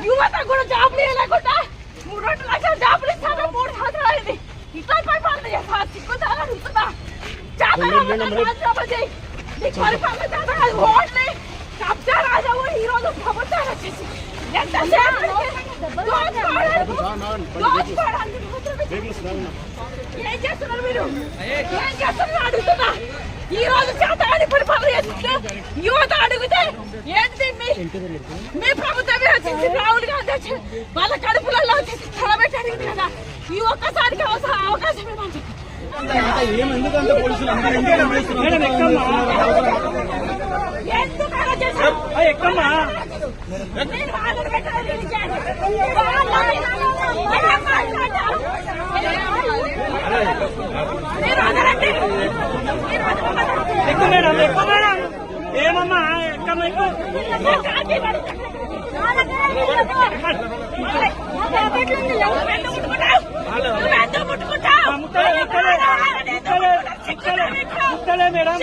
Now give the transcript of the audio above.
యువత కూడా జాబులు లేకుండా 3 లక్షల జాబులు ఇస్తాను 3 సంవత్సరాలు అయింది. ఇట్లా పరిపాలన చేస్తా సిగ్గుతారా ఉంటుందా? పరిపాలన చేత ఓట్లే కబ్జా రాజావు ఈ రోజు ప్రభుత్వాలు వచ్చేసి ఏం చేస్తున్నారు మీరు? ఏం చేస్తున్నారు అడుగుతున్నా. ఈ రోజు చేతగాని పరిపాలన చేస్తుంటే యువత అడిగితే ఏంటి మీ ప్రభుత్వమే వచ్చేసి రాహుల్ గాంధీ వచ్చి వాళ్ళ కడుపులలో వచ్చేసి తలబెట్టి అడిగింది కదా. ఈ ఒక్కసారికి అవకాశం ఏమంటే ఏమమ్మా ఎక్కమ్మ మేడం